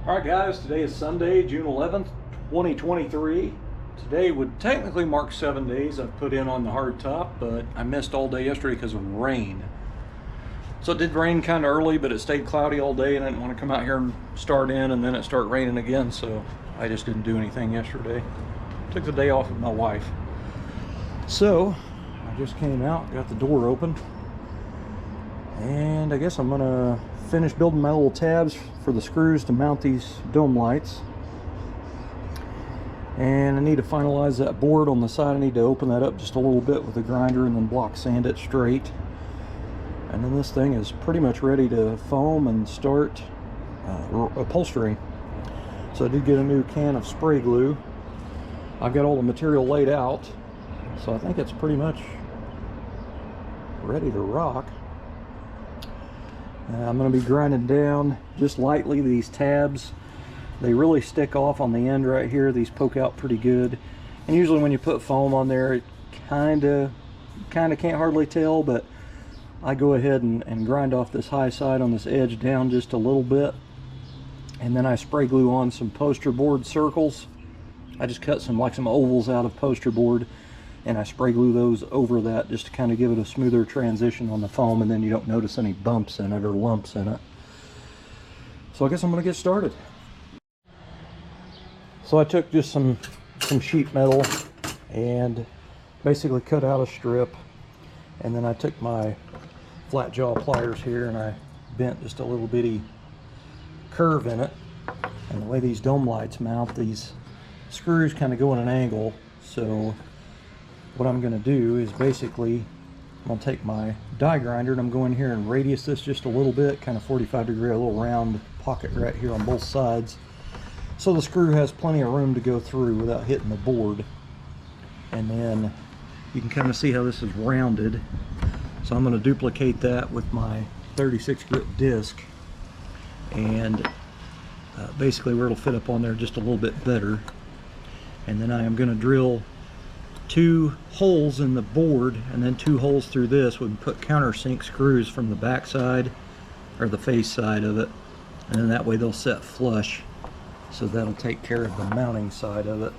Alright guys, today is Sunday, June 11th, 2023. Today would technically mark 7 days I've put in on the hardtop, but I missed all day yesterday because of rain. So it did rain kind of early, but it stayed cloudy all day and I didn't want to come out here and start in and then it start raining again, so I just didn't do anything yesterday. Took the day off with my wife. So I just came out, got the door open, and I guess I'm gonna finish building my little tabs for the screws to mount these dome lights. And I need to finalize that board on the side. I need to open that up just a little bit with a grinder and then block sand it straight. And then this thing is pretty much ready to foam and start upholstering. So I did get a new can of spray glue. I've got all the material laid out, so I think it's pretty much ready to rock. I'm going to be grinding down just lightly these tabs. They really stick off on the end right here. These poke out pretty good. And usually when you put foam on there, it kind of can't hardly tell, but I go ahead and grind off this high side on this edge down just a little bit. And then I spray glue on some poster board circles. I just cut some ovals out of poster board, and I spray glue those over that just to kind of give it a smoother transition on the foam, and then you don't notice any bumps in it or lumps in it. So I guess I'm going to get started. So I took just some sheet metal and basically cut out a strip, and then I took my flat jaw pliers here and I bent just a little bitty curve in it. And the way these dome lights mount, these screws kind of go in an angle, so what I'm going to do is basically I'm going to take my die grinder and I'm going here and radius this just a little bit, kind of 45-degree, a little round pocket right here on both sides, so the screw has plenty of room to go through without hitting the board. And then you can kind of see how this is rounded, so I'm going to duplicate that with my 36 grit disc, and basically where it'll fit up on there just a little bit better. And then I am going to drill 2 holes in the board and then 2 holes through this. We can put countersink screws from the back side or the face side of it, and then that way they'll set flush, so that'll take care of the mounting side of it.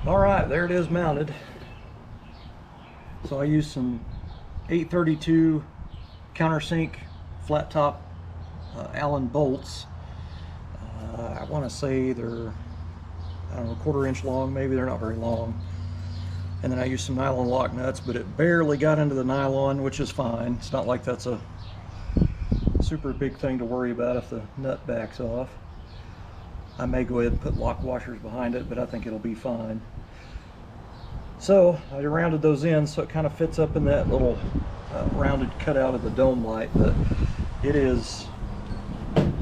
All right, there it is mounted. So I used some 832 countersink flat top Allen bolts. I want to say they're, I don't know, 1/4 inch long, maybe. They're not very long. And then I used some nylon lock nuts, but it barely got into the nylon, which is fine. It's not like that's a super big thing to worry about if the nut backs off. I may go ahead and put lock washers behind it, but I think it'll be fine. So I rounded those in so it kind of fits up in that little rounded cutout of the dome light, but it is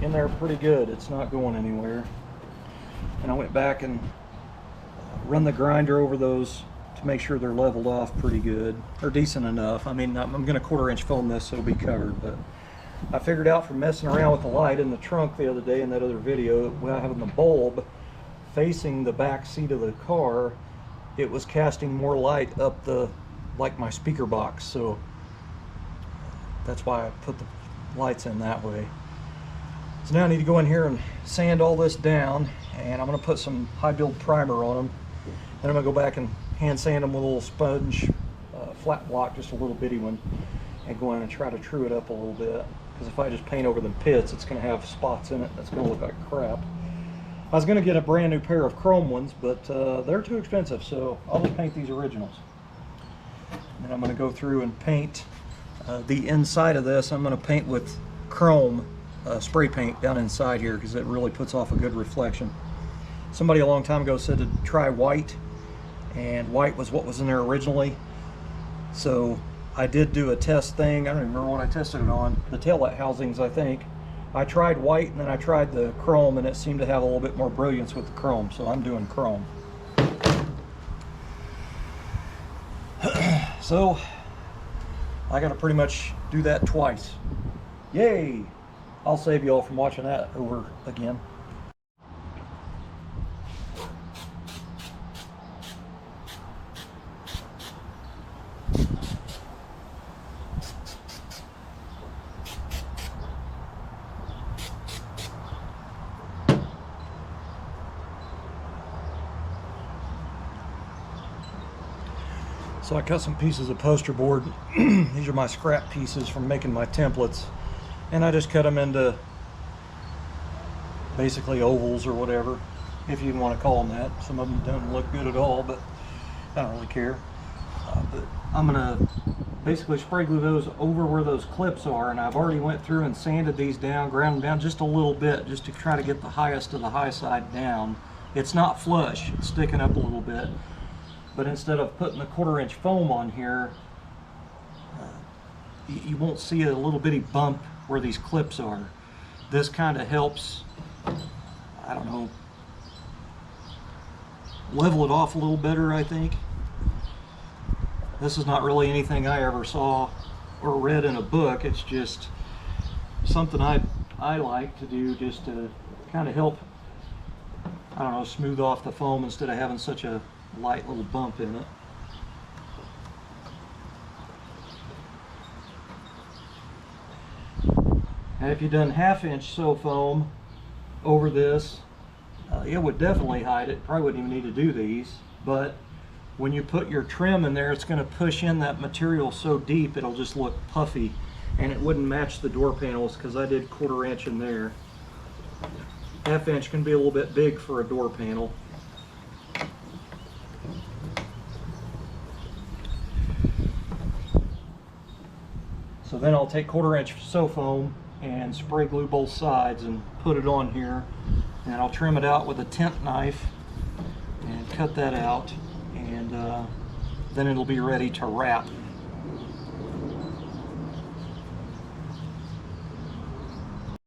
in there pretty good. It's not going anywhere. And I went back and run the grinder over those to make sure they're leveled off pretty good, or decent enough. I mean, I'm going to 1/4 inch foam this so it'll be covered, but I figured out from messing around with the light in the trunk the other day in that other video, without having the bulb facing the back seat of the car, it was casting more light up the, like my speaker box. So that's why I put the lights in that way. So now I need to go in here and sand all this down, and I'm going to put some high build primer on them. Then I'm going to go back and hand sand them with a little sponge flat block, just a little bitty one, and go in and try to true it up a little bit. Because if I just paint over the pits, it's going to have spots in it that's going to look like crap. I was going to get a brand new pair of chrome ones, but they're too expensive, so I'll just paint these originals. And then I'm going to go through and paint the inside of this. I'm going to paint with chrome spray paint down inside here because it really puts off a good reflection. Somebody a long time ago said to try white, and white was what was in there originally. So I did do a test thing. I don't even remember what I tested it on. The taillight housings, I think. I tried white and then I tried the chrome, and it seemed to have a little bit more brilliance with the chrome, so I'm doing chrome. So I gotta pretty much do that twice. Yay! I'll save you all from watching that over again. So I cut some pieces of poster board. These are my scrap pieces from making my templates. And I just cut them into basically ovals or whatever, if you want to call them that. Some of them don't look good at all, but I don't really care. But I'm gonna basically spray glue those over where those clips are, and I've already went through and sanded these down, ground them down just a little bit, just to try to get the highest of the high side down. It's not flush, it's sticking up a little bit. But instead of putting the 1/4 inch foam on here, you won't see a little bitty bump where these clips are. This kind of helps, I don't know, level it off a little better, I think. This is not really anything I ever saw or read in a book. It's just something I like to do, just to kind of help, I don't know, smooth off the foam instead of having such a light little bump in it. And if you've done 1/2 inch sew foam over this, it would definitely hide it. Probably wouldn't even need to do these, but when you put your trim in there, it's going to push in that material so deep it'll just look puffy, and it wouldn't match the door panels because I did 1/4 inch in there. 1/2 inch can be a little bit big for a door panel. So then I'll take 1/4 inch sew foam and spray glue both sides and put it on here, and I'll trim it out with a tent knife and cut that out, and then it'll be ready to wrap